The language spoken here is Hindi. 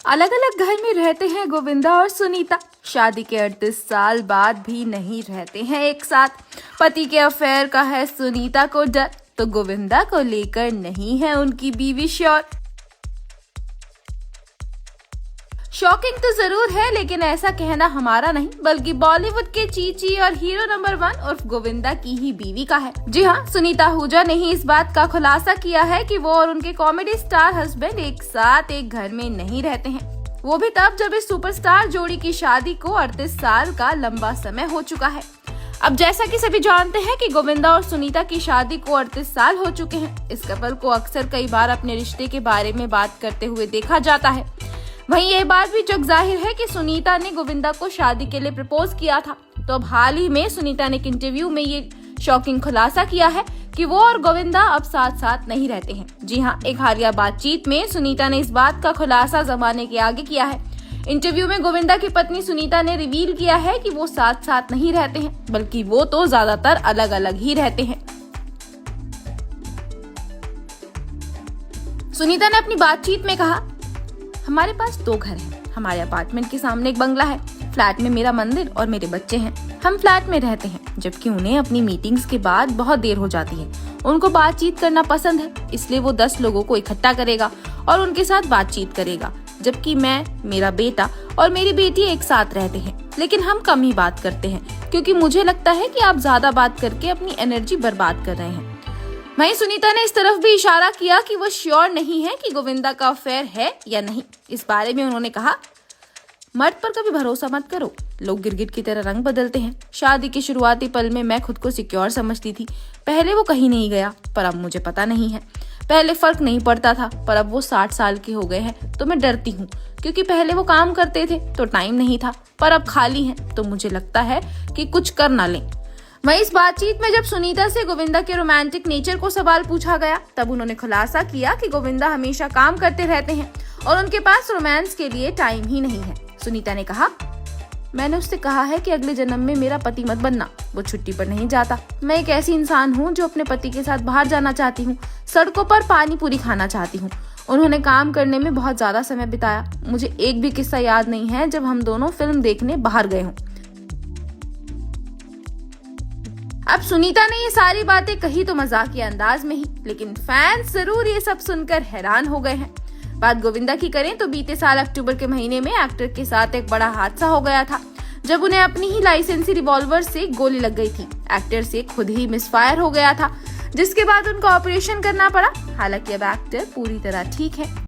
अलग अलग घर में रहते हैं गोविंदा और सुनीता। शादी के 38 साल बाद भी नहीं रहते हैं एक साथ। पति के अफेयर का है सुनीता को डर, तो गोविंदा को लेकर नहीं है उनकी बीवी श्योर। शॉकिंग तो जरूर है, लेकिन ऐसा कहना हमारा नहीं बल्कि बॉलीवुड के चीची और हीरो नंबर 1 उर्फ गोविंदा की ही बीवी का है। जी हाँ, सुनीता आहूजा ने ही इस बात का खुलासा किया है कि वो और उनके कॉमेडी स्टार हस्बैंड एक साथ एक घर में नहीं रहते हैं, वो भी तब जब इस सुपरस्टार जोड़ी की शादी को 38 साल का लंबा समय हो चुका है। अब जैसा कि सभी जानते हैं कि गोविंदा और सुनीता की शादी को 38 साल हो चुके हैं। इस कपल को अक्सर कई बार अपने रिश्ते के बारे में बात करते हुए देखा जाता है। वहीं ये बात भी जग जाहिर है कि सुनीता ने गोविंदा को शादी के लिए प्रपोज किया था। तो अब हाल ही में सुनीता ने एक इंटरव्यू में ये शॉकिंग खुलासा किया है कि वो और गोविंदा अब साथ साथ नहीं रहते हैं। जी हाँ, एक हालिया बातचीत में सुनीता ने इस बात का खुलासा जमाने के आगे किया है। इंटरव्यू में गोविंदा की पत्नी सुनीता ने रिवील किया है कि वो साथ साथ नहीं रहते हैं, बल्कि वो तो ज्यादातर अलग अलग ही रहते हैं। सुनीता ने अपनी बातचीत में कहा, हमारे पास 2 घर हैं। हमारे अपार्टमेंट के सामने एक बंगला है। फ्लैट में मेरा मंदिर और मेरे बच्चे हैं। हम फ्लैट में रहते हैं, जबकि उन्हें अपनी मीटिंग्स के बाद बहुत देर हो जाती है। उनको बातचीत करना पसंद है, इसलिए वो 10 लोगों को इकट्ठा करेगा और उनके साथ बातचीत करेगा। जबकि मैं, मेरा बेटा और मेरी बेटी एक साथ रहते हैं, लेकिन हम कम ही बात करते हैं, क्योंकि मुझे लगता है कि आप ज्यादा बात करके अपनी एनर्जी बर्बाद कर रहे हैं। वहीं सुनीता ने इस तरफ भी इशारा किया कि वो श्योर नहीं है कि गोविंदा का अफेयर है या नहीं। इस बारे में उन्होंने कहा, मर्द पर कभी भरोसा मत करो, लोग गिरगिट की तरह रंग बदलते हैं। शादी के शुरुआती पल में मैं खुद को सिक्योर समझती थी। पहले वो कहीं नहीं गया, पर अब मुझे पता नहीं है। पहले फर्क नहीं पड़ता था, पर अब वो 60 साल के हो गए हैं तो मैं डरती हूँ, क्योंकि पहले वो काम करते थे तो टाइम नहीं था, पर अब खाली हैं तो मुझे लगता है कि कुछ कर ना लें। वहीं इस बातचीत में जब सुनीता से गोविंदा के रोमांटिक नेचर को सवाल पूछा गया, तब उन्होंने खुलासा किया कि गोविंदा हमेशा काम करते रहते हैं और उनके पास रोमांस के लिए टाइम ही नहीं है। सुनीता ने कहा, मैंने उससे कहा है कि अगले जन्म में मेरा पति मत बनना। वो छुट्टी पर नहीं जाता। मैं एक ऐसी इंसान हूँ जो अपने पति के साथ बाहर जाना चाहती हूँ, सड़कों पर पानी पूरी खाना चाहती हूँ। उन्होंने काम करने में बहुत ज्यादा समय बिताया। मुझे एक भी किस्सा याद नहीं है जब हम दोनों फिल्म देखने बाहर गए हों। अब सुनीता ने ये सारी बातें कही तो मजाकिया अंदाज में ही, लेकिन फैंस जरूर ये सब सुनकर हैरान हो गए हैं। बात गोविंदा की करें तो बीते साल अक्टूबर के महीने में एक्टर के साथ एक बड़ा हादसा हो गया था, जब उन्हें अपनी ही लाइसेंसी रिवॉल्वर से गोली लग गई थी। एक्टर से खुद ही मिसफायर हो गया था, जिसके बाद उनको ऑपरेशन करना पड़ा। हालांकि अब एक्टर पूरी तरह ठीक है।